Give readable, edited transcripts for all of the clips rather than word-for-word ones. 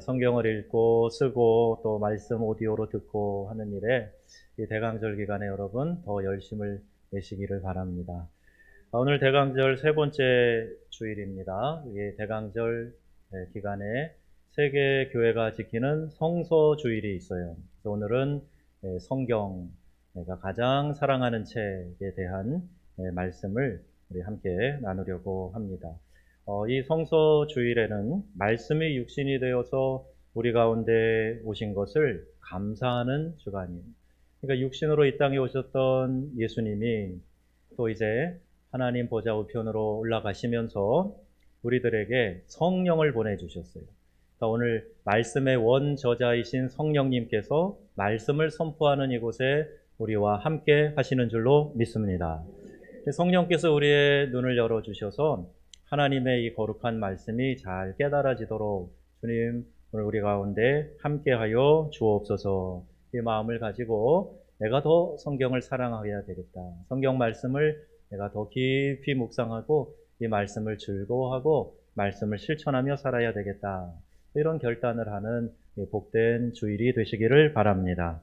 성경을 읽고 쓰고 또 말씀 오디오로 듣고 하는 일에 이 대강절 기간에 여러분 더 열심을 내시기를 바랍니다. 오늘 대강절 세 번째 주일입니다. 이 대강절 기간에 세계 교회가 지키는 성서 주일이 있어요. 그래서 오늘은 성경, 내가 가장 사랑하는 책에 대한 말씀을 우리 함께 나누려고 합니다. 이 성서 주일에는 말씀이 육신이 되어서 우리 가운데 오신 것을 감사하는 주간이에요. 그러니까 육신으로 이 땅에 오셨던 예수님이 또 이제 하나님 보좌 우편으로 올라가시면서 우리들에게 성령을 보내주셨어요. 그러니까 오늘 말씀의 원저자이신 성령님께서 말씀을 선포하는 이곳에 우리와 함께 하시는 줄로 믿습니다. 성령께서 우리의 눈을 열어주셔서 하나님의 이 거룩한 말씀이 잘 깨달아지도록 주님 오늘 우리 가운데 함께하여 주옵소서. 이 마음을 가지고 내가 더 성경을 사랑하여야 되겠다. 성경 말씀을 내가 더 깊이 묵상하고 이 말씀을 즐거워하고 말씀을 실천하며 살아야 되겠다. 이런 결단을 하는 복된 주일이 되시기를 바랍니다.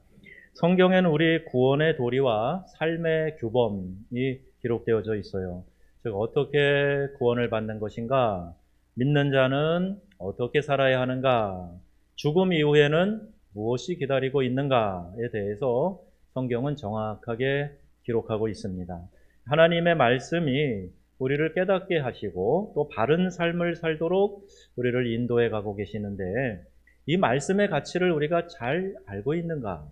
성경에는 우리 구원의 도리와 삶의 규범이 기록되어져 있어요. 즉 어떻게 구원을 받는 것인가? 믿는 자는 어떻게 살아야 하는가? 죽음 이후에는 무엇이 기다리고 있는가에 대해서 성경은 정확하게 기록하고 있습니다. 하나님의 말씀이 우리를 깨닫게 하시고 또 바른 삶을 살도록 우리를 인도해 가고 계시는데 이 말씀의 가치를 우리가 잘 알고 있는가?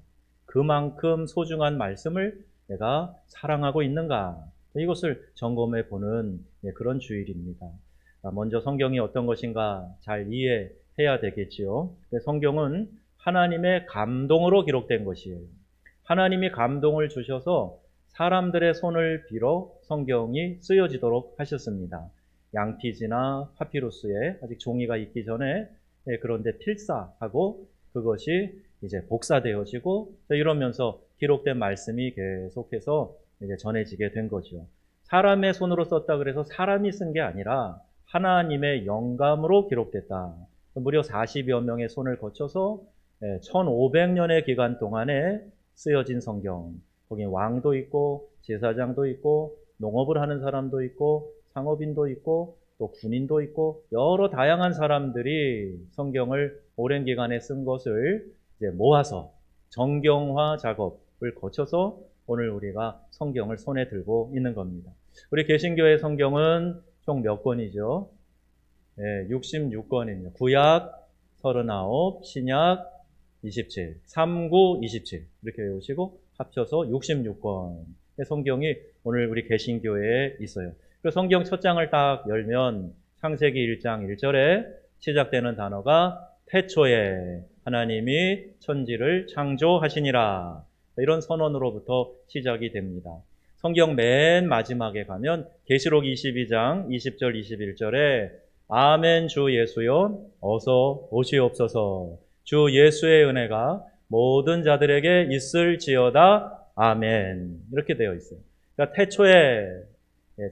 그만큼 소중한 말씀을 내가 사랑하고 있는가? 이것을 점검해 보는 그런 주일입니다. 먼저 성경이 어떤 것인가 잘 이해해야 되겠지요. 성경은 하나님의 감동으로 기록된 것이에요. 하나님이 감동을 주셔서 사람들의 손을 빌어 성경이 쓰여지도록 하셨습니다. 양피지나 파피루스에 아직 종이가 있기 전에 그런데 필사하고 그것이 이제 복사되어지고 이러면서 기록된 말씀이 계속해서 이제 전해지게 된 거죠. 사람의 손으로 썼다 그래서 사람이 쓴 게 아니라 하나님의 영감으로 기록됐다. 무려 40여 명의 손을 거쳐서 1500년의 기간 동안에 쓰여진 성경. 거기 왕도 있고 제사장도 있고 농업을 하는 사람도 있고 상업인도 있고 또 군인도 있고 여러 다양한 사람들이 성경을 오랜 기간에 쓴 것을 이제 모아서 정경화 작업을 거쳐서 오늘 우리가 성경을 손에 들고 있는 겁니다. 우리 개신교의 성경은 총 몇 권이죠? 66권입니다. 구약 39, 신약 27, 39, 27 이렇게 외우시고 합쳐서 66권의 성경이 오늘 우리 개신교회에 있어요. 그 성경 첫 장을 딱 열면 창세기 1장 1절에 시작되는 단어가 태초에 하나님이 천지를 창조하시니라. 이런 선언으로부터 시작이 됩니다. 성경 맨 마지막에 가면 계시록 22장 20절 21절에 아멘 주 예수여 어서 오시옵소서. 주 예수의 은혜가 모든 자들에게 있을지어다. 아멘. 이렇게 되어 있어요. 그러니까 태초에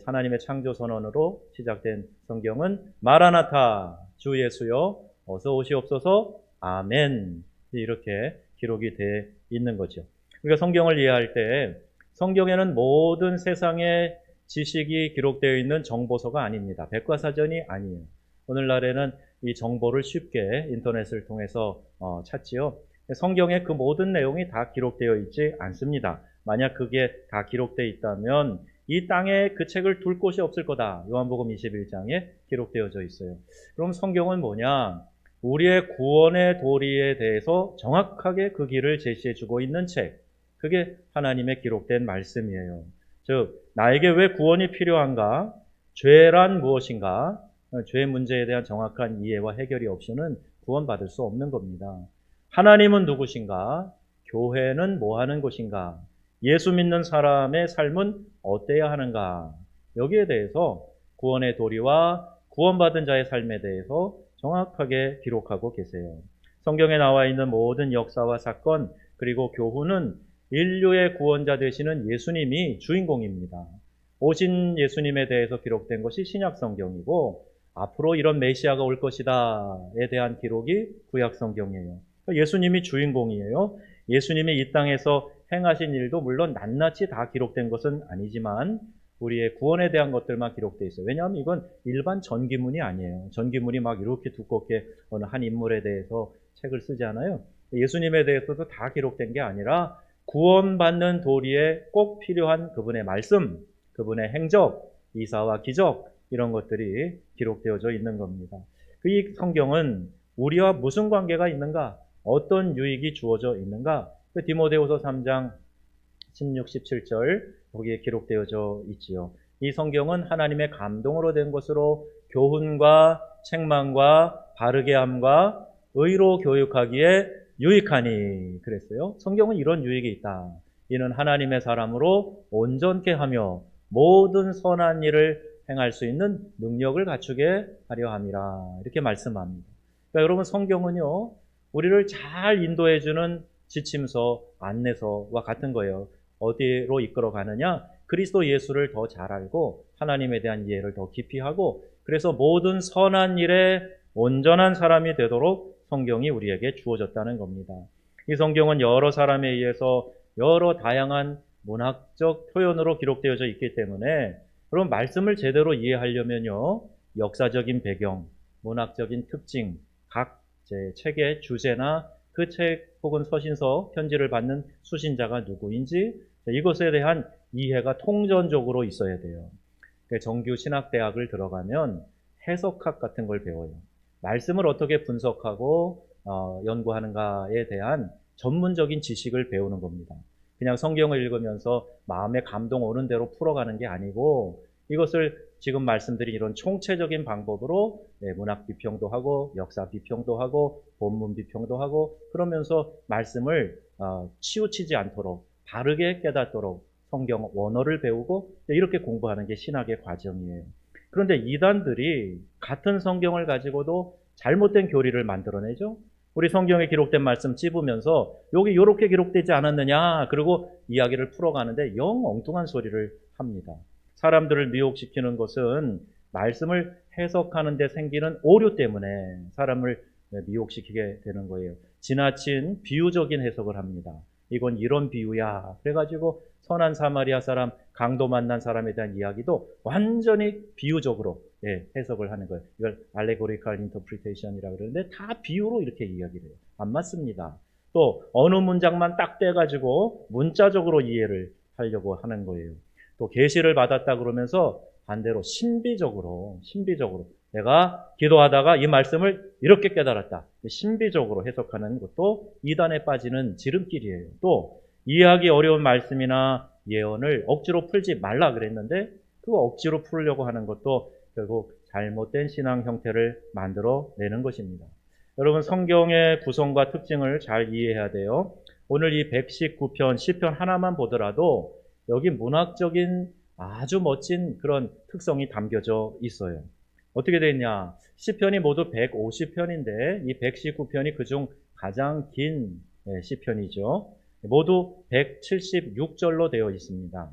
하나님의 창조 선언으로 시작된 성경은 마라나타 주 예수여 어서 오시옵소서. 아멘. 이렇게 기록이 되어 있는 거죠. 우리가 성경을 이해할 때 성경에는 모든 세상의 지식이 기록되어 있는 정보서가 아닙니다. 백과사전이 아니에요. 오늘날에는 이 정보를 쉽게 인터넷을 통해서 찾지요. 성경에 그 모든 내용이 다 기록되어 있지 않습니다. 만약 그게 다 기록되어 있다면 이 땅에 그 책을 둘 곳이 없을 거다. 요한복음 21장에 기록되어져 있어요. 그럼 성경은 뭐냐? 우리의 구원의 도리에 대해서 정확하게 그 길을 제시해주고 있는 책. 그게 하나님의 기록된 말씀이에요. 즉 나에게 왜 구원이 필요한가? 죄란 무엇인가? 죄 문제에 대한 정확한 이해와 해결이 없이는 구원받을 수 없는 겁니다. 하나님은 누구신가? 교회는 뭐 하는 곳인가? 예수 믿는 사람의 삶은 어때야 하는가? 여기에 대해서 구원의 도리와 구원받은 자의 삶에 대해서 정확하게 기록하고 계세요. 성경에 나와 있는 모든 역사와 사건 그리고 교훈은 인류의 구원자 되시는 예수님이 주인공입니다. 오신 예수님에 대해서 기록된 것이 신약 성경이고 앞으로 이런 메시아가 올 것이다에 대한 기록이 구약 성경이에요. 예수님이 주인공이에요. 예수님이 이 땅에서 행하신 일도 물론 낱낱이 다 기록된 것은 아니지만 우리의 구원에 대한 것들만 기록되어 있어요. 왜냐하면 이건 일반 전기문이 아니에요. 전기문이 막 이렇게 두껍게 어느 한 인물에 대해서 책을 쓰지 않아요. 예수님에 대해서도 다 기록된 게 아니라 구원받는 도리에 꼭 필요한 그분의 말씀, 그분의 행적, 이사와 기적 이런 것들이 기록되어져 있는 겁니다. 이 성경은 우리와 무슨 관계가 있는가? 어떤 유익이 주어져 있는가? 디모데후서 3장 16, 17절 거기에 기록되어져 있지요. 이 성경은 하나님의 감동으로 된 것으로 교훈과 책망과 바르게 함과 의로 교육하기에 유익하니 그랬어요. 성경은 이런 유익이 있다. 이는 하나님의 사람으로 온전케 하며 모든 선한 일을 행할 수 있는 능력을 갖추게 하려 함이라. 이렇게 말씀합니다. 그러니까 여러분 성경은요. 우리를 잘 인도해주는 지침서, 안내서와 같은 거예요. 어디로 이끌어 가느냐? 그리스도 예수를 더 잘 알고 하나님에 대한 이해를 더 깊이 하고 그래서 모든 선한 일에 온전한 사람이 되도록 성경이 우리에게 주어졌다는 겁니다. 이 성경은 여러 사람에 의해서 여러 다양한 문학적 표현으로 기록되어져 있기 때문에 그럼 말씀을 제대로 이해하려면요. 역사적인 배경, 문학적인 특징, 각 책의 주제나 그 책 혹은 서신서, 편지를 받는 수신자가 누구인지 이것에 대한 이해가 통전적으로 있어야 돼요. 정규 신학대학을 들어가면 해석학 같은 걸 배워요. 말씀을 어떻게 분석하고 연구하는가에 대한 전문적인 지식을 배우는 겁니다. 그냥 성경을 읽으면서 마음에 감동 오는 대로 풀어가는 게 아니고 이것을 지금 말씀드린 이런 총체적인 방법으로 문학 비평도 하고 역사 비평도 하고 본문 비평도 하고 그러면서 말씀을 치우치지 않도록 바르게 깨닫도록 성경 원어를 배우고 이렇게 공부하는 게 신학의 과정이에요. 그런데 이단들이 같은 성경을 가지고도 잘못된 교리를 만들어내죠. 우리 성경에 기록된 말씀 찝으면서 여기 이렇게 기록되지 않았느냐 그리고 이야기를 풀어가는데 영 엉뚱한 소리를 합니다. 사람들을 미혹시키는 것은 말씀을 해석하는 데 생기는 오류 때문에 사람을 미혹시키게 되는 거예요. 지나친 비유적인 해석을 합니다. 이건 이런 비유야. 그래가지고 선한 사마리아 사람, 강도 만난 사람에 대한 이야기도 완전히 비유적으로 해석을 하는 거예요. 이걸 allegorical interpretation이라고 그러는데 다 비유로 이렇게 이야기를 해요. 안 맞습니다. 또 어느 문장만 딱 떼가지고 문자적으로 이해를 하려고 하는 거예요. 또 계시를 받았다 그러면서 반대로 신비적으로 내가 기도하다가 이 말씀을 이렇게 깨달았다. 신비적으로 해석하는 것도 이단에 빠지는 지름길이에요. 또 이해하기 어려운 말씀이나 예언을 억지로 풀지 말라 그랬는데 그 억지로 풀려고 하는 것도 결국 잘못된 신앙 형태를 만들어내는 것입니다. 여러분 성경의 구성과 특징을 잘 이해해야 돼요. 오늘 이 119편 시편 하나만 보더라도 여기 문학적인 아주 멋진 그런 특성이 담겨져 있어요. 어떻게 되냐? 시편이 모두 150편인데 이 119편이 그중 가장 긴 시편이죠. 모두 176절로 되어 있습니다.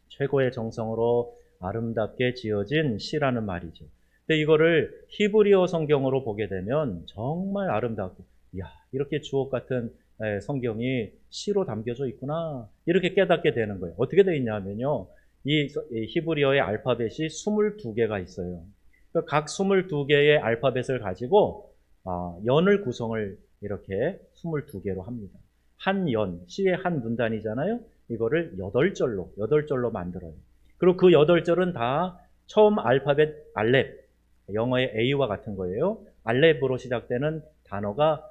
최고의 정성으로 아름답게 지어진 시라는 말이죠. 근데 이거를 히브리어 성경으로 보게 되면 정말 아름답고 이렇게 주옥 같은 성경이 시로 담겨져 있구나 이렇게 깨닫게 되는 거예요. 어떻게 되어 있냐면요. 이 히브리어의 알파벳이 22개가 있어요. 각 22개의 알파벳을 가지고 연을 구성을 이렇게 22개로 합니다. 한 연, 시의 한 문단이잖아요. 이거를 8절로 만들어요. 그리고 그 8절은 다 처음 알파벳 알렙, 영어의 A와 같은 거예요. 알렙으로 시작되는 단어가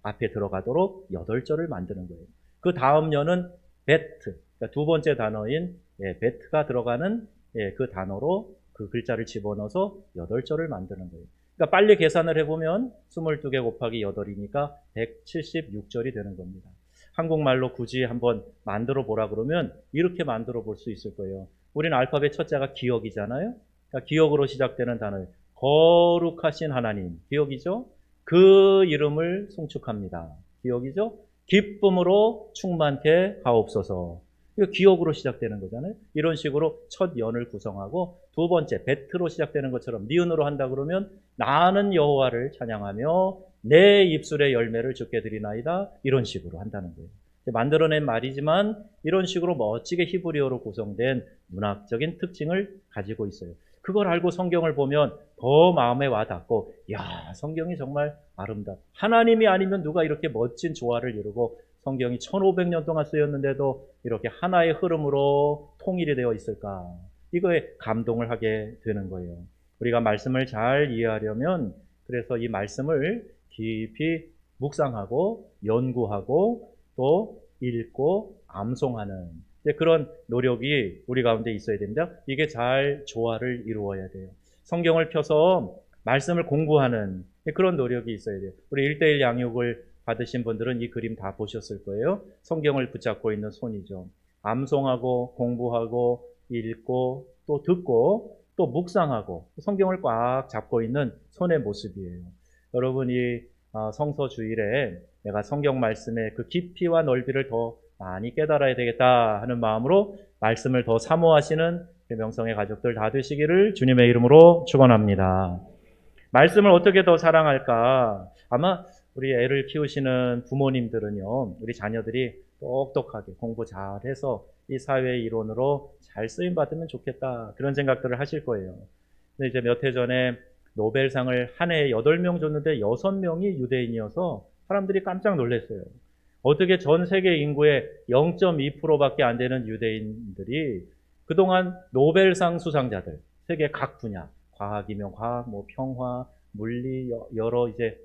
앞에 들어가도록 8절을 만드는 거예요. 그 다음 연은 베트, 그러니까 두 번째 단어인 베트가 들어가는 그 단어로 그 글자를 집어넣어서 8절을 만드는 거예요. 그러니까 빨리 계산을 해보면 22개 곱하기 8이니까 176절이 되는 겁니다. 한국말로 굳이 한번 만들어 보라 그러면 이렇게 만들어 볼 수 있을 거예요. 우리는 알파벳 첫자가 기억이잖아요. 그러니까 기억으로 시작되는 단어, 거룩하신 하나님, 기억이죠? 그 이름을 송축합니다. 기억이죠? 기쁨으로 충만케 하옵소서. 이거 기억으로 시작되는 거잖아요. 이런 식으로 첫 연을 구성하고 두 번째 베트로 시작되는 것처럼 니은으로 한다 그러면 나는 여호와를 찬양하며 내 입술의 열매를 주께 드리나이다. 이런 식으로 한다는 거예요. 만들어낸 말이지만 이런 식으로 멋지게 히브리어로 구성된 문학적인 특징을 가지고 있어요. 그걸 알고 성경을 보면 더 마음에 와닿고, 야, 성경이 정말 아름답다. 하나님이 아니면 누가 이렇게 멋진 조화를 이루고 성경이 1500년 동안 쓰였는데도 이렇게 하나의 흐름으로 통일이 되어 있을까? 이거에 감동을 하게 되는 거예요. 우리가 말씀을 잘 이해하려면 그래서 이 말씀을 깊이 묵상하고 연구하고 또 읽고 암송하는 그런 노력이 우리 가운데 있어야 됩니다. 이게 잘 조화를 이루어야 돼요. 성경을 펴서 말씀을 공부하는 그런 노력이 있어야 돼요. 우리 1:1 양육을 받으신 분들은 이 그림 다 보셨을 거예요. 성경을 붙잡고 있는 손이죠. 암송하고 공부하고 읽고 또 듣고 또 묵상하고 성경을 꽉 잡고 있는 손의 모습이에요. 여러분이 성서 주일에 내가 성경 말씀의 그 깊이와 넓이를 더 많이 깨달아야 되겠다 하는 마음으로 말씀을 더 사모하시는 명성의 가족들 다 되시기를 주님의 이름으로 축원합니다. 말씀을 어떻게 더 사랑할까? 아마 우리 애를 키우시는 부모님들은요, 우리 자녀들이 똑똑하게 공부 잘해서 이 사회의 일원으로 잘 쓰임 받으면 좋겠다 그런 생각들을 하실 거예요. 근데 이제 몇 해 전에 노벨상을 한 해에 8명 줬는데 6명이 유대인이어서 사람들이 깜짝 놀랐어요. 어떻게 전 세계 인구의 0.2%밖에 안 되는 유대인들이 그동안 노벨상 수상자들, 세계 각 분야, 과학이면 과학, 뭐 평화, 물리, 여러 이제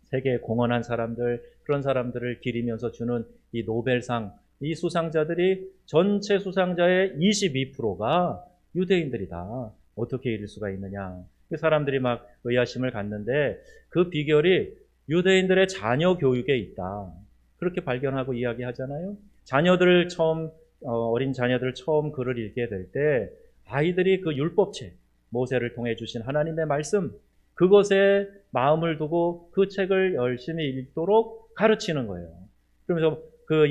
세계에 공헌한 사람들, 그런 사람들을 기리면서 주는 이 노벨상, 이 수상자들이 전체 수상자의 22%가 유대인들이다. 어떻게 이럴 수가 있느냐. 사람들이 막 의아심을 갖는데 그 비결이 유대인들의 자녀 교육에 있다. 그렇게 발견하고 이야기하잖아요. 자녀들을 처음 어린 자녀들을 처음 글을 읽게 될 때 아이들이 그 율법책, 모세를 통해 주신 하나님의 말씀, 그것에 마음을 두고 그 책을 열심히 읽도록 가르치는 거예요. 그러면서 그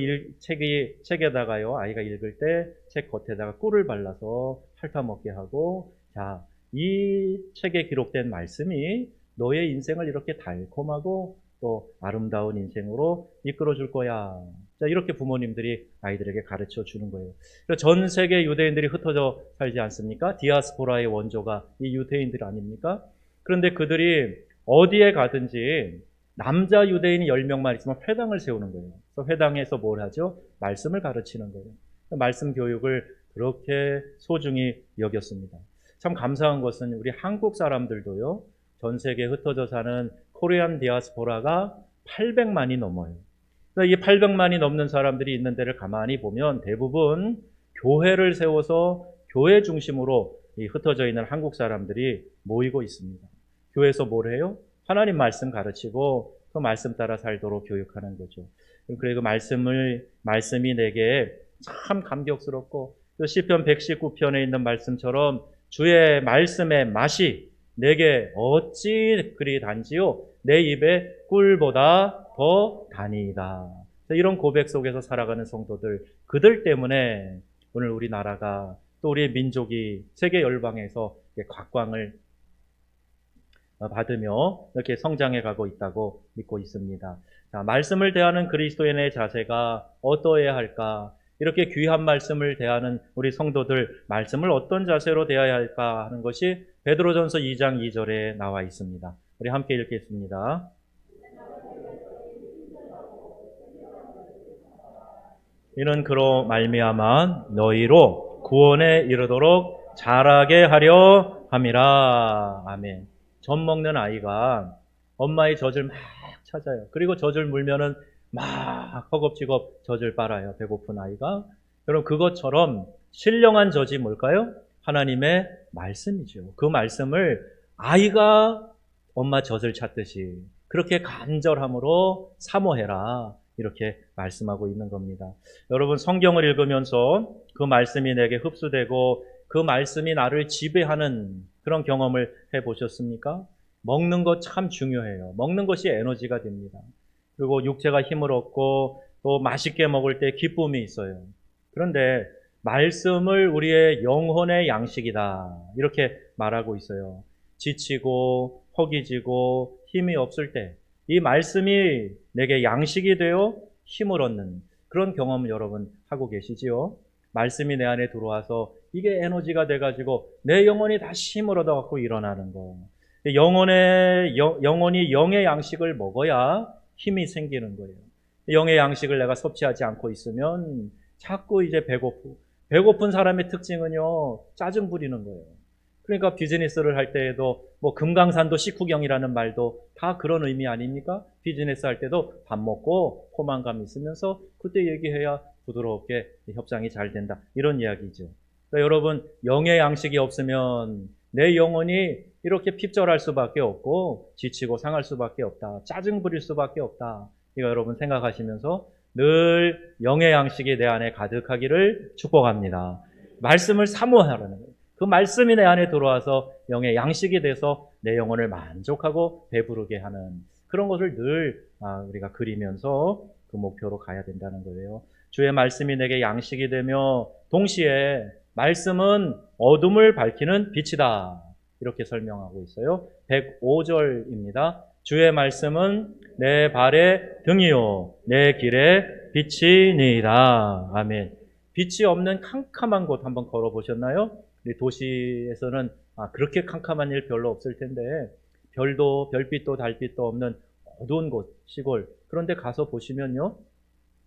책에다가요, 아이가 읽을 때 책 겉에다가 꿀을 발라서 핥아먹게 하고, 자, 이 책에 기록된 말씀이 너의 인생을 이렇게 달콤하고 또 아름다운 인생으로 이끌어 줄 거야. 자, 이렇게 부모님들이 아이들에게 가르쳐 주는 거예요. 전 세계 유대인들이 흩어져 살지 않습니까? 디아스포라의 원조가 이 유대인들 아닙니까? 그런데 그들이 어디에 가든지 남자 유대인이 10명만 있으면 회당을 세우는 거예요. 그래서 회당에서 뭘 하죠? 말씀을 가르치는 거예요. 말씀 교육을 그렇게 소중히 여겼습니다. 참 감사한 것은 우리 한국 사람들도요, 전 세계에 흩어져 사는 코리안 디아스포라가 800만이 넘어요. 이 800만이 넘는 사람들이 있는 데를 가만히 보면 대부분 교회를 세워서 교회 중심으로 이 흩어져 있는 한국 사람들이 모이고 있습니다. 교회에서 뭘 해요? 하나님 말씀 가르치고 그 말씀 따라 살도록 교육하는 거죠. 그리고 말씀이 내게 참 감격스럽고 시편 119편에 있는 말씀처럼 주의 말씀의 맛이 내게 어찌 그리 단지요? 내 입에 꿀보다 더 다니이다. 이런 고백 속에서 살아가는 성도들, 그들 때문에 오늘 우리나라가 또 우리의 민족이 세계 열방에서 각광을 받으며 이렇게 성장해 가고 있다고 믿고 있습니다. 자, 말씀을 대하는 그리스도인의 자세가 어떠해야 할까? 이렇게 귀한 말씀을 대하는 우리 성도들, 말씀을 어떤 자세로 대해야 할까 하는 것이 베드로전서 2장 2절에 나와 있습니다. 우리 함께 읽겠습니다. 이는 그로 말미암아 너희로 구원에 이르도록 자라게 하려 함이라. 아멘. 젖 먹는 아이가 엄마의 젖을 막 찾아요. 그리고 젖을 물면은 막 허겁지겁 젖을 빨아요. 배고픈 아이가. 여러분, 그것처럼 신령한 젖이 뭘까요? 하나님의 말씀이죠. 그 말씀을 아이가 엄마 젖을 찾듯이 그렇게 간절함으로 사모해라. 이렇게 말씀하고 있는 겁니다. 여러분, 성경을 읽으면서 그 말씀이 내게 흡수되고 그 말씀이 나를 지배하는 그런 경험을 해보셨습니까? 먹는 것 참 중요해요. 먹는 것이 에너지가 됩니다. 그리고 육체가 힘을 얻고 또 맛있게 먹을 때 기쁨이 있어요. 그런데 말씀을 우리의 영혼의 양식이다 이렇게 말하고 있어요. 지치고 허기지고 힘이 없을 때 이 말씀이 내게 양식이 되어 힘을 얻는 그런 경험을 여러분 하고 계시지요? 말씀이 내 안에 들어와서 이게 에너지가 돼가지고 내 영혼이 다시 힘을 얻어갖고 일어나는 거. 영혼이 영의 양식을 먹어야 힘이 생기는 거예요. 영의 양식을 내가 섭취하지 않고 있으면 자꾸 이제 배고픈 사람의 특징은요, 짜증 부리는 거예요. 그러니까 비즈니스를 할 때에도 뭐 금강산도 식후경이라는 말도 다 그런 의미 아닙니까? 비즈니스 할 때도 밥 먹고 포만감 있으면서 그때 얘기해야 부드럽게 협상이 잘 된다. 이런 이야기죠. 그러니까 여러분, 영의 양식이 없으면 내 영혼이 이렇게 핍절할 수밖에 없고 지치고 상할 수밖에 없다. 짜증 부릴 수밖에 없다. 이거 여러분 생각하시면서 늘 영의 양식이 내 안에 가득하기를 축복합니다. 말씀을 사모하라는 거예요. 그 말씀이 내 안에 들어와서 영의 양식이 돼서 내 영혼을 만족하고 배부르게 하는 그런 것을 늘 우리가 그리면서 그 목표로 가야 된다는 거예요. 주의 말씀이 내게 양식이 되며 동시에 말씀은 어둠을 밝히는 빛이다. 이렇게 설명하고 있어요. 105절입니다. 주의 말씀은 내 발의 등이요 내 길의 빛이니이다. 아멘. 빛이 없는 캄캄한 곳 한번 걸어보셨나요? 우리 도시에서는 그렇게 캄캄한 일 별로 없을 텐데 별빛도 달빛도 없는 어두운 곳, 시골 그런데 가서 보시면요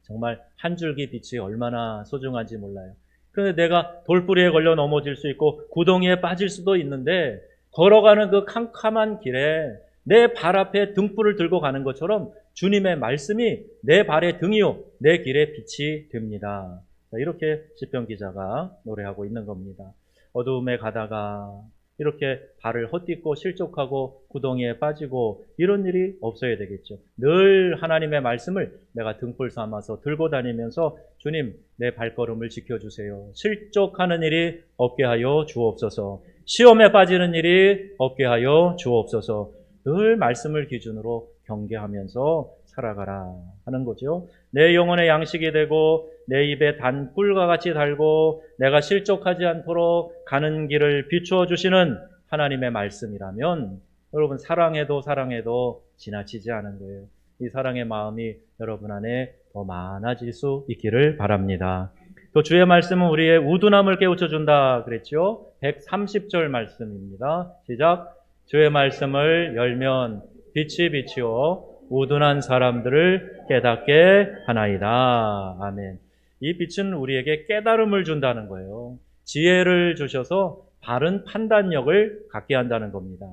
정말 한 줄기 빛이 얼마나 소중한지 몰라요. 그런데 내가 돌뿌리에 걸려 넘어질 수 있고 구덩이에 빠질 수도 있는데 걸어가는 그 캄캄한 길에 내 발 앞에 등불을 들고 가는 것처럼 주님의 말씀이 내 발의 등이요 내 길의 빛이 됩니다. 이렇게 시편 기자가 노래하고 있는 겁니다. 어두움에 가다가 이렇게 발을 헛딛고 실족하고 구덩이에 빠지고 이런 일이 없어야 되겠죠. 늘 하나님의 말씀을 내가 등불 삼아서 들고 다니면서 주님 내 발걸음을 지켜주세요. 실족하는 일이 없게 하여 주옵소서. 시험에 빠지는 일이 없게 하여 주옵소서. 늘 말씀을 기준으로 경계하면서 살아가라 하는 거죠. 내 영혼의 양식이 되고 내 입에 단 꿀과 같이 달고 내가 실족하지 않도록 가는 길을 비추어 주시는 하나님의 말씀이라면 여러분 사랑해도 지나치지 않은 거예요. 이 사랑의 마음이 여러분 안에 더 많아질 수 있기를 바랍니다. 또 주의 말씀은 우리의 우둔함을 깨우쳐 준다 그랬죠. 130절 말씀입니다. 시작. 주의 말씀을 열면 빛이 비치어 우둔한 사람들을 깨닫게 하나이다. 아멘. 이 빛은 우리에게 깨달음을 준다는 거예요. 지혜를 주셔서 바른 판단력을 갖게 한다는 겁니다.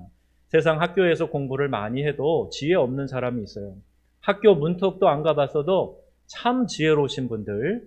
세상 학교에서 공부를 많이 해도 지혜 없는 사람이 있어요. 학교 문턱도 안 가봤어도 참 지혜로우신 분들,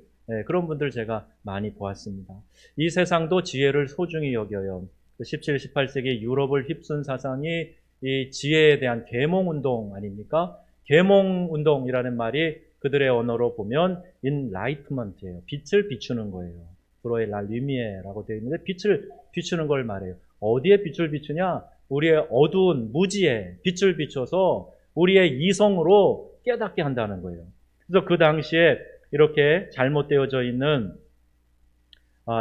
그런 분들 제가 많이 보았습니다. 이 세상도 지혜를 소중히 여겨요. 17, 18세기 유럽을 휩쓴 사상이 이 지혜에 대한 계몽운동 아닙니까? 계몽운동이라는 말이 그들의 언어로 보면 enlightenment예요. 빛을 비추는 거예요. 브로에 라 루미에라고 되어 있는데 빛을 비추는 걸 말해요. 어디에 빛을 비추냐? 우리의 어두운 무지에 빛을 비춰서 우리의 이성으로 깨닫게 한다는 거예요. 그래서 그 당시에 이렇게 잘못되어져 있는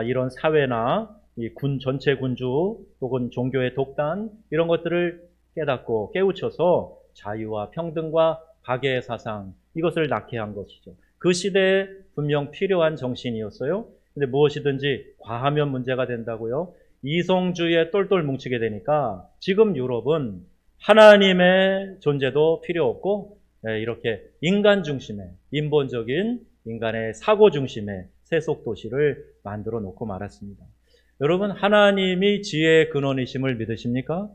이런 사회나 이 전체 군주 혹은 종교의 독단 이런 것들을 깨닫고 깨우쳐서 자유와 평등과 박애의 사상 이것을 낳게 한 것이죠. 그 시대에 분명 필요한 정신이었어요. 근데 무엇이든지 과하면 문제가 된다고요. 이성주의에 똘똘 뭉치게 되니까 지금 유럽은 하나님의 존재도 필요 없고 이렇게 인간 중심의 인본적인 인간의 사고 중심의 세속 도시를 만들어 놓고 말았습니다. 여러분 하나님이 지혜의 근원이심을 믿으십니까?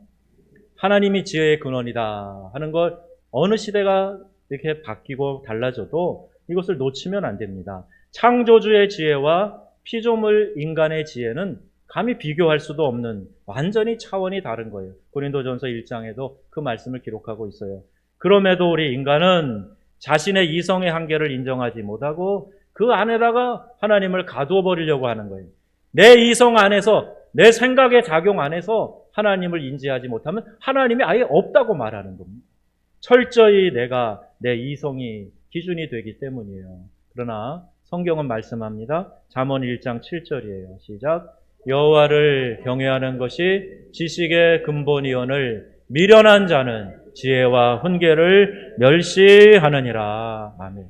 하나님이 지혜의 근원이다 하는 걸 어느 시대가 이렇게 바뀌고 달라져도 이것을 놓치면 안 됩니다. 창조주의 지혜와 피조물 인간의 지혜는 감히 비교할 수도 없는 완전히 차원이 다른 거예요. 고린도전서 1장에도 그 말씀을 기록하고 있어요. 그럼에도 우리 인간은 자신의 이성의 한계를 인정하지 못하고 그 안에다가 하나님을 가두어 버리려고 하는 거예요. 내 이성 안에서 내 생각의 작용 안에서 하나님을 인지하지 못하면 하나님이 아예 없다고 말하는 겁니다. 철저히 내 이성이 기준이 되기 때문이에요. 그러나 성경은 말씀합니다. 잠언 1장 7절이에요. 시작. 여호와를 경외하는 것이 지식의 근본이오늘 미련한 자는 지혜와 훈계를 멸시하느니라. 아멘.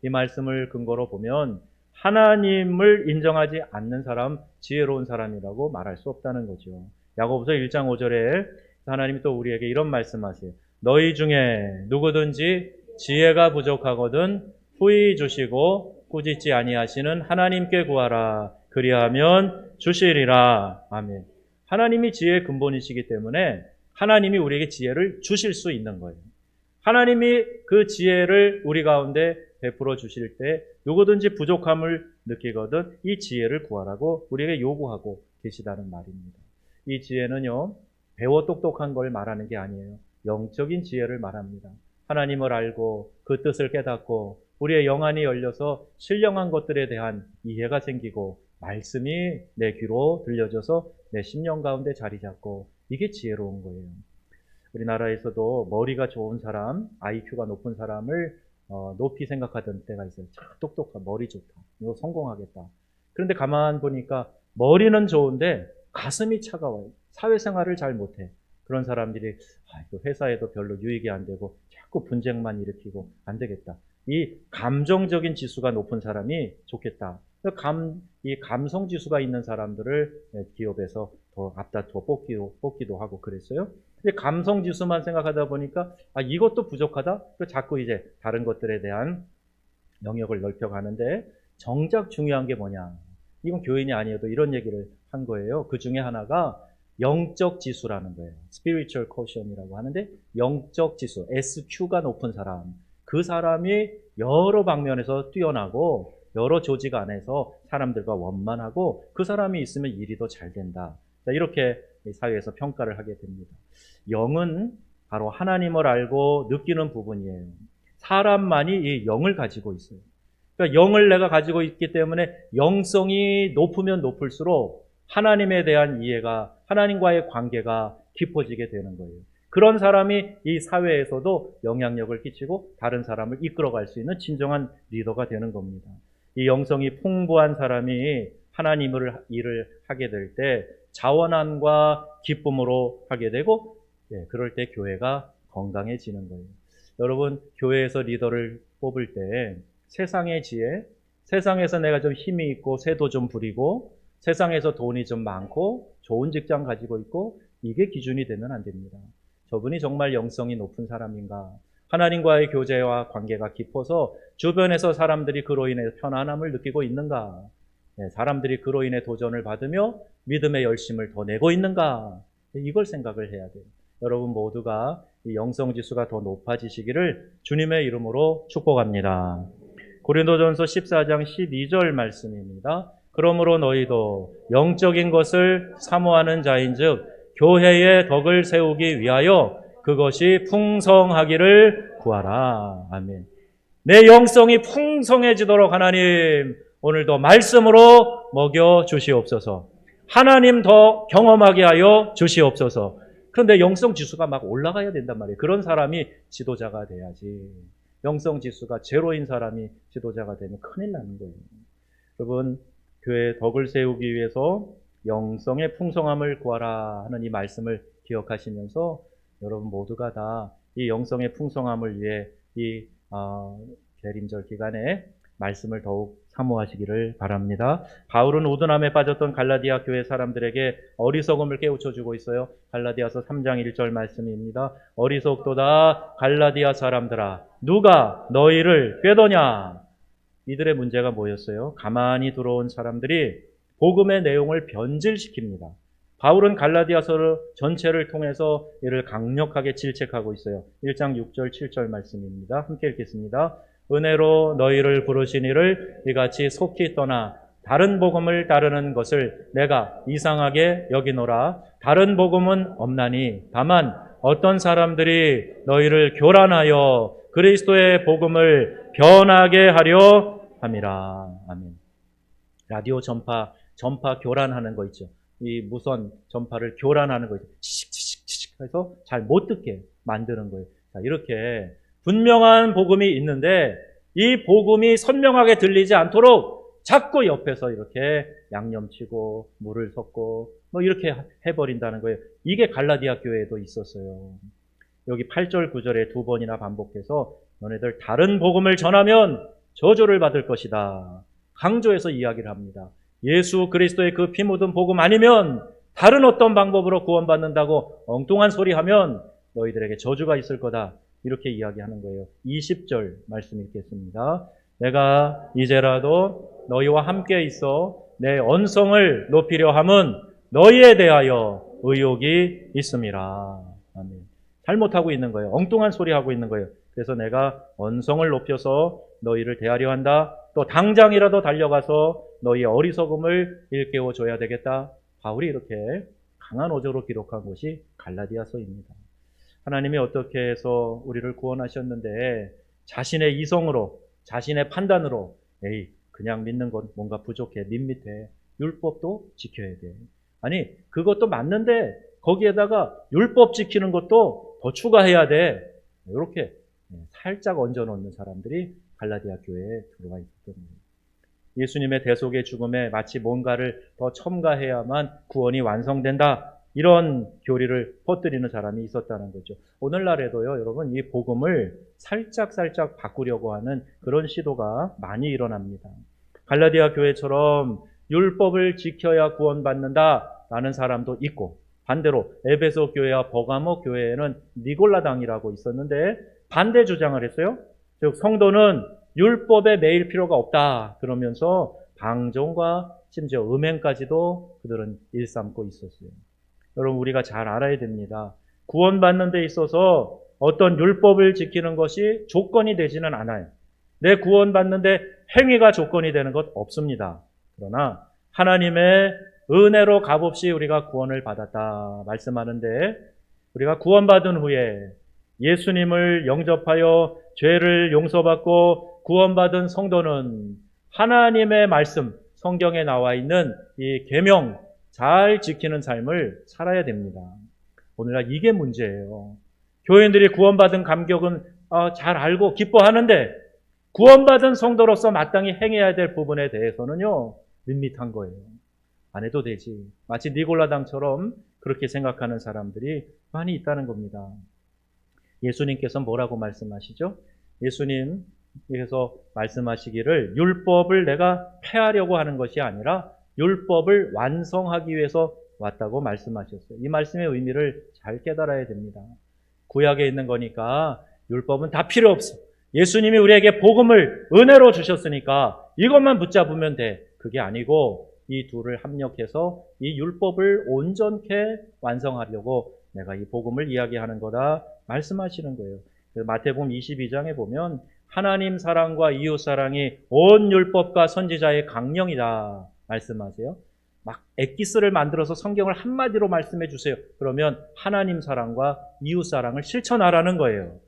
이 말씀을 근거로 보면 하나님을 인정하지 않는 사람, 지혜로운 사람이라고 말할 수 없다는 거죠. 야고보서 1장 5절에 하나님이 또 우리에게 이런 말씀하세요. 너희 중에 누구든지 지혜가 부족하거든 후히 주시고 꾸짖지 아니하시는 하나님께 구하라. 그리하면 주시리라. 아멘. 하나님이 지혜의 근본이시기 때문에 하나님이 우리에게 지혜를 주실 수 있는 거예요. 하나님이 그 지혜를 우리 가운데 베풀어 주실 때 누구든지 부족함을 느끼거든 이 지혜를 구하라고 우리에게 요구하고 계시다는 말입니다. 이 지혜는요, 배워 똑똑한 걸 말하는 게 아니에요. 영적인 지혜를 말합니다. 하나님을 알고 그 뜻을 깨닫고 우리의 영안이 열려서 신령한 것들에 대한 이해가 생기고 말씀이 내 귀로 들려져서 내 심령 가운데 자리 잡고 이게 지혜로운 거예요. 우리나라에서도 머리가 좋은 사람, IQ가 높은 사람을 높이 생각하던 때가 있어요. 참 똑똑한, 머리 좋다. 이거 성공하겠다. 그런데 가만 보니까 머리는 좋은데 가슴이 차가워요. 사회생활을 잘 못해. 그런 사람들이 회사에도 별로 유익이 안 되고 자꾸 분쟁만 일으키고 안 되겠다. 이 감정적인 지수가 높은 사람이 좋겠다. 이 감성 지수가 있는 사람들을 기업에서 더 앞다투어 뽑기도 하고 그랬어요. 근데 감성 지수만 생각하다 보니까 이것도 부족하다. 자꾸 이제 다른 것들에 대한 영역을 넓혀가는데 정작 중요한 게 뭐냐? 이건 교인이 아니어도 이런 얘기를 한 거예요. 그 중에 하나가 영적 지수라는 거예요. Spiritual Quotient이라고 하는데 영적 지수, SQ가 높은 사람. 그 사람이 여러 방면에서 뛰어나고 여러 조직 안에서 사람들과 원만하고 그 사람이 있으면 일이 더 잘 된다. 이렇게 사회에서 평가를 하게 됩니다. 영은 바로 하나님을 알고 느끼는 부분이에요. 사람만이 이 영을 가지고 있어요. 그러니까 영을 내가 가지고 있기 때문에 영성이 높으면 높을수록 하나님에 대한 이해가, 하나님과의 관계가 깊어지게 되는 거예요. 그런 사람이 이 사회에서도 영향력을 끼치고 다른 사람을 이끌어갈 수 있는 진정한 리더가 되는 겁니다. 이 영성이 풍부한 사람이 하나님을 일을 하게 될 때 자원함과 기쁨으로 하게 되고 그럴 때 교회가 건강해지는 거예요. 여러분, 교회에서 리더를 뽑을 때 세상의 지혜, 세상에서 내가 좀 힘이 있고 새도 좀 부리고 세상에서 돈이 좀 많고 좋은 직장 가지고 있고 이게 기준이 되면 안 됩니다. 저분이 정말 영성이 높은 사람인가? 하나님과의 교제와 관계가 깊어서 주변에서 사람들이 그로 인해 편안함을 느끼고 있는가? 사람들이 그로 인해 도전을 받으며 믿음의 열심을 더 내고 있는가? 이걸 생각을 해야 돼요. 여러분 모두가 이 영성지수가 더 높아지시기를 주님의 이름으로 축복합니다. 고린도전서 14장 12절 말씀입니다. 그러므로 너희도 영적인 것을 사모하는 자인즉 교회의 덕을 세우기 위하여 그것이 풍성하기를 구하라. 아멘. 내 영성이 풍성해지도록 하나님 오늘도 말씀으로 먹여 주시옵소서. 하나님 더 경험하게 하여 주시옵소서. 그런데 영성 지수가 막 올라가야 된단 말이에요. 그런 사람이 지도자가 돼야지. 영성 지수가 제로인 사람이 지도자가 되면 큰일 나는 거예요. 여러분, 교회의 덕을 세우기 위해서 영성의 풍성함을 구하라 하는 이 말씀을 기억하시면서 여러분 모두가 다 이 영성의 풍성함을 위해 이 계림절 기간에 말씀을 더욱 사모하시기를 바랍니다. 바울은 우둔함에 빠졌던 갈라디아 교회 사람들에게 어리석음을 깨우쳐주고 있어요. 갈라디아서 3장 1절 말씀입니다. 어리석도다 갈라디아 사람들아 누가 너희를 꾀더냐. 이들의 문제가 뭐였어요? 가만히 들어온 사람들이 복음의 내용을 변질시킵니다. 바울은 갈라디아서 전체를 통해서 이를 강력하게 질책하고 있어요. 1장 6절 7절 말씀입니다. 함께 읽겠습니다. 은혜로 너희를 부르신 이를 이같이 속히 떠나 다른 복음을 따르는 것을 내가 이상하게 여기노라. 다른 복음은 없나니 다만 어떤 사람들이 너희를 교란하여 그리스도의 복음을 변하게 하려 함이라. 아멘. 라디오 전파 교란하는 거 있죠. 이 무선 전파를 교란하는 거 있죠. 치식치식 해서 잘 못 듣게 만드는 거예요. 자, 이렇게 분명한 복음이 있는데 이 복음이 선명하게 들리지 않도록 자꾸 옆에서 이렇게 양념치고 물을 섞고 뭐 이렇게 해버린다는 거예요. 이게 갈라디아 교회에도 있었어요. 여기 8절 9절에 두 번이나 반복해서 너네들 다른 복음을 전하면 저주를 받을 것이다. 강조해서 이야기를 합니다. 예수 그리스도의 그 피 묻은 복음 아니면 다른 어떤 방법으로 구원받는다고 엉뚱한 소리 하면 너희들에게 저주가 있을 거다. 이렇게 이야기하는 거예요. 20절 말씀 읽겠습니다. 내가 이제라도 너희와 함께 있어 내 언성을 높이려 함은 너희에 대하여 의욕이 있음이라. 아멘. 잘못하고 있는 거예요. 엉뚱한 소리 하고 있는 거예요. 그래서 내가 언성을 높여서 너희를 대하려 한다. 또 당장이라도 달려가서 너희의 어리석음을 일깨워 줘야 되겠다. 바울이 이렇게 강한 어조로 기록한 것이 갈라디아서입니다. 하나님이 어떻게 해서 우리를 구원하셨는데 자신의 이성으로, 자신의 판단으로 그냥 믿는 건 뭔가 부족해, 밋밋해. 율법도 지켜야 돼. 아니, 그것도 맞는데 거기에다가 율법 지키는 것도 더 추가해야 돼. 이렇게 살짝 얹어놓는 사람들이 갈라디아 교회에 들어와 있었던 거예요. 예수님의 대속의 죽음에 마치 뭔가를 더 첨가해야만 구원이 완성된다. 이런 교리를 퍼뜨리는 사람이 있었다는 거죠. 오늘날에도요, 여러분, 이 복음을 살짝 바꾸려고 하는 그런 시도가 많이 일어납니다. 갈라디아 교회처럼 율법을 지켜야 구원받는다라는 사람도 있고, 반대로 에베소 교회와 버가모 교회에는 니골라당이라고 있었는데 반대 주장을 했어요. 즉 성도는 율법에 매일 필요가 없다 그러면서 방종과 심지어 음행까지도 그들은 일삼고 있었어요. 여러분, 우리가 잘 알아야 됩니다. 구원받는 데 있어서 어떤 율법을 지키는 것이 조건이 되지는 않아요. 내 구원받는데 행위가 조건이 되는 것 없습니다. 그러나 하나님의 은혜로 값없이 우리가 구원을 받았다 말씀하는데, 우리가 구원받은 후에 예수님을 영접하여 죄를 용서받고 구원받은 성도는 하나님의 말씀, 성경에 나와 있는 이 계명 잘 지키는 삶을 살아야 됩니다. 오늘날 이게 문제예요. 교인들이 구원받은 감격은 잘 알고 기뻐하는데 구원받은 성도로서 마땅히 행해야 될 부분에 대해서는요, 밋밋한 거예요. 안 해도 되지. 마치 니골라당처럼 그렇게 생각하는 사람들이 많이 있다는 겁니다. 예수님께서 뭐라고 말씀하시죠? 예수님께서 말씀하시기를 율법을 내가 폐하려고 하는 것이 아니라 율법을 완성하기 위해서 왔다고 말씀하셨어요. 이 말씀의 의미를 잘 깨달아야 됩니다. 구약에 있는 거니까 율법은 다 필요 없어. 예수님이 우리에게 복음을 은혜로 주셨으니까 이것만 붙잡으면 돼. 그게 아니고 이 둘을 합력해서 이 율법을 온전케 완성하려고 내가 이 복음을 이야기하는 거다 말씀하시는 거예요. 마태복음 22장에 보면 하나님 사랑과 이웃 사랑이 온 율법과 선지자의 강령이다 말씀하세요. 막 엑기스를 만들어서 성경을 한마디로 말씀해 주세요. 그러면 하나님 사랑과 이웃 사랑을 실천하라는 거예요.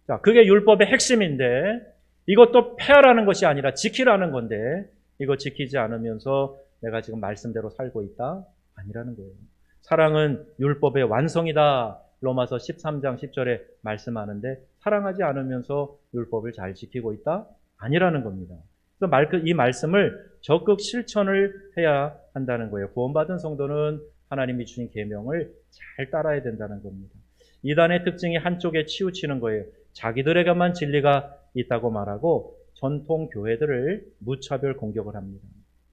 자, 그게 율법의 핵심인데 이것도 폐하라는 것이 아니라 지키라는 건데 이거 지키지 않으면서 내가 지금 말씀대로 살고 있다? 아니라는 거예요. 사랑은 율법의 완성이다. 로마서 13장 10절에 말씀하는데 사랑하지 않으면서 율법을 잘 지키고 있다? 아니라는 겁니다. 그래서 이 말씀을 적극 실천을 해야 한다는 거예요. 구원받은 성도는 하나님이 주신 계명을 잘 따라야 된다는 겁니다. 이단의 특징이 한쪽에 치우치는 거예요. 자기들에게만 진리가 있다고 말하고 전통 교회들을 무차별 공격을 합니다.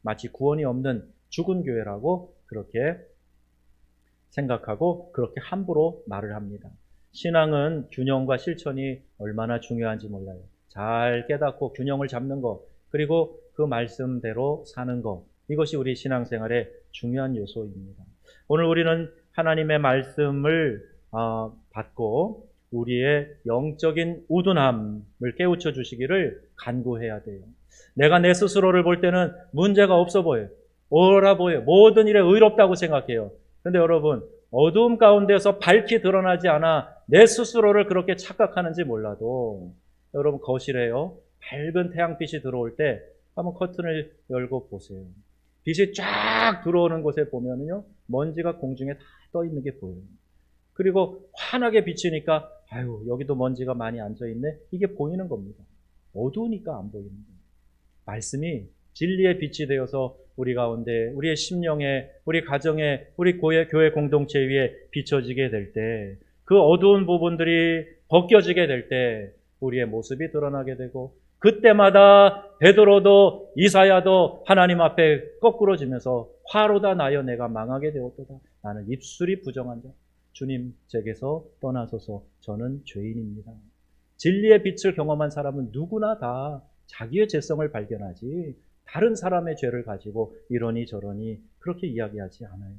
마치 구원이 없는 죽은 교회라고 그렇게 생각하고 그렇게 함부로 말을 합니다. 신앙은 균형과 실천이 얼마나 중요한지 몰라요. 잘 깨닫고 균형을 잡는 것, 그리고 그 말씀대로 사는 것, 이것이 우리 신앙생활의 중요한 요소입니다. 오늘 우리는 하나님의 말씀을 받고 우리의 영적인 우둔함을 깨우쳐 주시기를 간구해야 돼요. 내가 내 스스로를 볼 때는 문제가 없어 보여요. 옳아 보여요. 모든 일에 의롭다고 생각해요. 그런데 여러분, 어두움 가운데서 밝히 드러나지 않아 내 스스로를 그렇게 착각하는지 몰라도 여러분 거실에요, 밝은 태양빛이 들어올 때 한번 커튼을 열고 보세요. 빛이 쫙 들어오는 곳에 보면은요, 먼지가 공중에 다 떠 있는 게 보여요. 그리고 환하게 비치니까 아유, 여기도 먼지가 많이 앉아 있네. 이게 보이는 겁니다. 어두우니까 안 보이는 거예요. 말씀이 진리의 빛이 되어서 우리 가운데, 우리의 심령에, 우리 가정에, 우리 교회 공동체 위에 비춰지게 될 때, 그 어두운 부분들이 벗겨지게 될 때 우리의 모습이 드러나게 되고, 그때마다 베드로도 이사야도 하나님 앞에 거꾸러지면서 화로다 나여 내가 망하게 되었도다. 나는 입술이 부정한 자. 주님 제게서 떠나소서. 저는 죄인입니다. 진리의 빛을 경험한 사람은 누구나 다 자기의 죄성을 발견하지 다른 사람의 죄를 가지고 이러니 저러니 그렇게 이야기하지 않아요.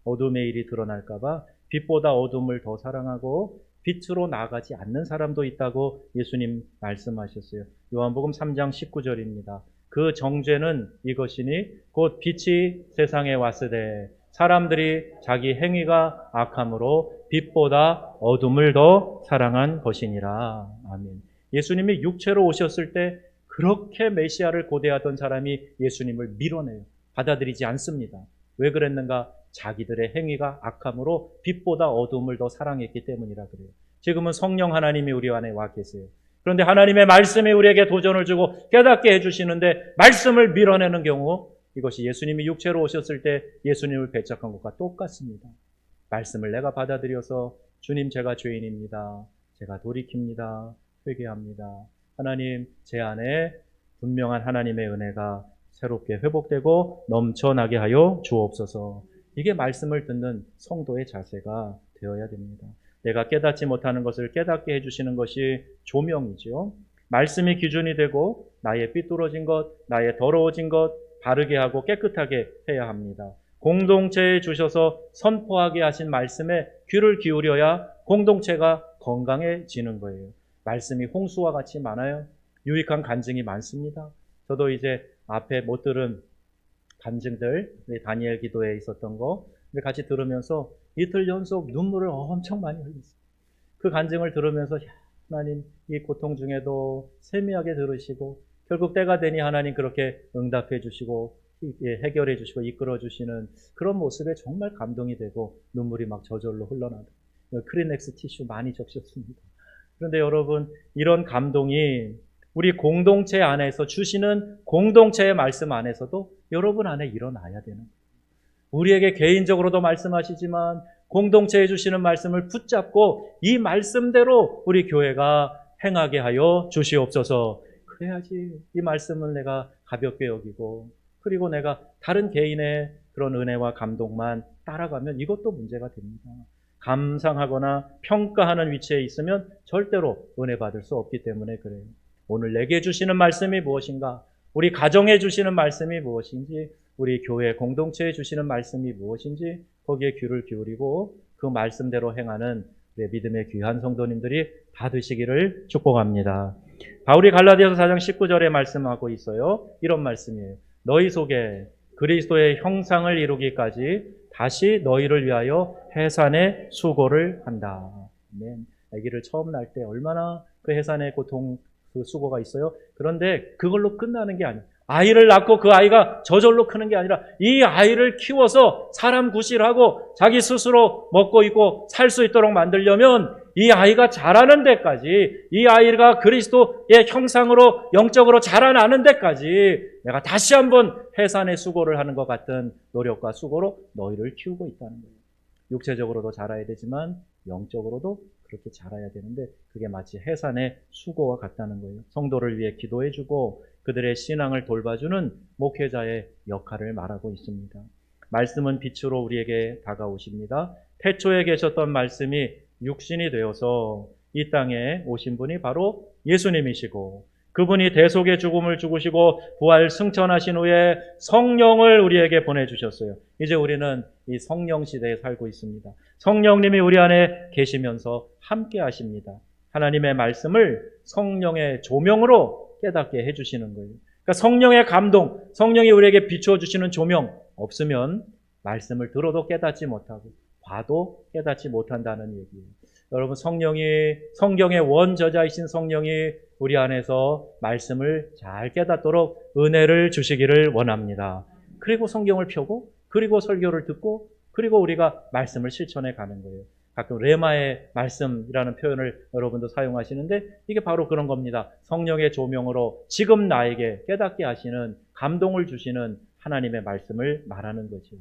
어둠의 일이 드러날까 봐 빛보다 어둠을 더 사랑하고 빛으로 나아가지 않는 사람도 있다고 예수님 말씀하셨어요. 요한복음 3장 19절입니다. 그 정죄는 이것이니 곧 빛이 세상에 왔으되 사람들이 자기 행위가 악함으로 빛보다 어둠을 더 사랑한 것이니라. 아멘. 예수님이 육체로 오셨을 때 그렇게 메시아를 고대하던 사람이 예수님을 밀어내요. 받아들이지 않습니다. 왜 그랬는가? 자기들의 행위가 악함으로 빛보다 어둠을 더 사랑했기 때문이라 그래요. 지금은 성령 하나님이 우리 안에 와 계세요. 그런데 하나님의 말씀이 우리에게 도전을 주고 깨닫게 해주시는데 말씀을 밀어내는 경우, 이것이 예수님이 육체로 오셨을 때 예수님을 배척한 것과 똑같습니다. 말씀을 내가 받아들여서 주님 제가 죄인입니다. 제가 돌이킵니다. 회개합니다. 하나님 제 안에 분명한 하나님의 은혜가 새롭게 회복되고 넘쳐나게 하여 주옵소서. 이게 말씀을 듣는 성도의 자세가 되어야 됩니다. 내가 깨닫지 못하는 것을 깨닫게 해주시는 것이 조명이죠. 말씀이 기준이 되고 나의 삐뚤어진 것, 나의 더러워진 것 바르게 하고 깨끗하게 해야 합니다. 공동체에 주셔서 선포하게 하신 말씀에 귀를 기울여야 공동체가 건강해지는 거예요. 말씀이 홍수와 같이 많아요. 유익한 간증이 많습니다. 저도 이제 앞에 못 들은 간증들, 다니엘 기도에 있었던 거 같이 들으면서 이틀 연속 눈물을 엄청 많이 흘렸어요. 그 간증을 들으면서 하나님 이 고통 중에도 세미하게 들으시고 결국 때가 되니 하나님 그렇게 응답해 주시고 해결해 주시고 이끌어 주시는 그런 모습에 정말 감동이 되고 눈물이 막 저절로 흘러나더라고요. 크리넥스 티슈 많이 적셨습니다. 그런데 여러분, 이런 감동이 우리 공동체 안에서 주시는 공동체의 말씀 안에서도 여러분 안에 일어나야 되는 거예요. 우리에게 개인적으로도 말씀하시지만 공동체에 주시는 말씀을 붙잡고 이 말씀대로 우리 교회가 행하게 하여 주시옵소서. 그래야지 이 말씀을 내가 가볍게 여기고 그리고 내가 다른 개인의 그런 은혜와 감동만 따라가면 이것도 문제가 됩니다. 감상하거나 평가하는 위치에 있으면 절대로 은혜 받을 수 없기 때문에 그래요. 오늘 내게 주시는 말씀이 무엇인가? 우리 가정에 주시는 말씀이 무엇인지, 우리 교회 공동체에 주시는 말씀이 무엇인지 거기에 귀를 기울이고 그 말씀대로 행하는 우리 믿음의 귀한 성도님들이 다 되시기를 축복합니다. 바울이 갈라디아서 4장 19절에 말씀하고 있어요. 이런 말씀이에요. 너희 속에 그리스도의 형상을 이루기까지 다시 너희를 위하여 해산의 수고를 한다. 아멘. 아기를 처음 낳을 때 얼마나 그 해산의 고통, 그 수고가 있어요. 그런데 그걸로 끝나는 게 아니에요. 아이를 낳고 그 아이가 저절로 크는 게 아니라 이 아이를 키워서 사람 구실하고 자기 스스로 먹고 있고 살 수 있도록 만들려면 이 아이가 자라는 데까지, 이 아이가 그리스도의 형상으로 영적으로 자라나는 데까지 내가 다시 한번 해산의 수고를 하는 것 같은 노력과 수고로 너희를 키우고 있다는 거예요. 육체적으로도 자라야 되지만 영적으로도 그렇게 자라야 되는데 그게 마치 해산의 수고와 같다는 거예요. 성도를 위해 기도해주고 그들의 신앙을 돌봐주는 목회자의 역할을 말하고 있습니다. 말씀은 빛으로 우리에게 다가오십니다. 태초에 계셨던 말씀이 육신이 되어서 이 땅에 오신 분이 바로 예수님이시고 그분이 대속의 죽음을 죽으시고 부활 승천하신 후에 성령을 우리에게 보내주셨어요. 이제 우리는 이 성령 시대에 살고 있습니다. 성령님이 우리 안에 계시면서 함께 하십니다. 하나님의 말씀을 성령의 조명으로 깨닫게 해주시는 거예요. 그러니까 성령의 감동, 성령이 우리에게 비추어주시는 조명 없으면 말씀을 들어도 깨닫지 못하고 봐도 깨닫지 못한다는 얘기예요. 여러분, 성경의 원저자이신 성령이 우리 안에서 말씀을 잘 깨닫도록 은혜를 주시기를 원합니다. 그리고 성경을 펴고 그리고 설교를 듣고 그리고 우리가 말씀을 실천해 가는 거예요. 가끔 레마의 말씀이라는 표현을 여러분도 사용하시는데 이게 바로 그런 겁니다. 성령의 조명으로 지금 나에게 깨닫게 하시는 감동을 주시는 하나님의 말씀을 말하는 거죠.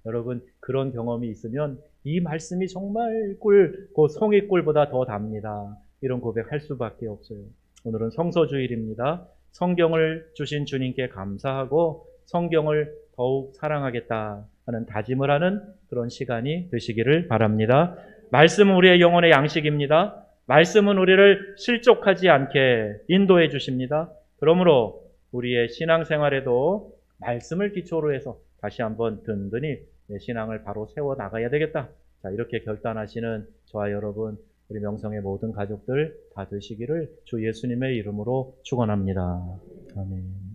여러분 그런 경험이 있으면 이 말씀이 정말 그 송이꿀보다 더 답니다. 이런 고백할 수밖에 없어요. 오늘은 성서주일입니다. 성경을 주신 주님께 감사하고 성경을 더욱 사랑하겠다 하는 다짐을 하는 그런 시간이 되시기를 바랍니다. 말씀은 우리의 영혼의 양식입니다. 말씀은 우리를 실족하지 않게 인도해 주십니다. 그러므로 우리의 신앙생활에도 말씀을 기초로 해서 다시 한번 든든히 내 신앙을 바로 세워 나가야 되겠다. 자, 이렇게 결단하시는 저와 여러분, 우리 명성의 모든 가족들 다 되시기를 주 예수님의 이름으로 축원합니다. 아멘.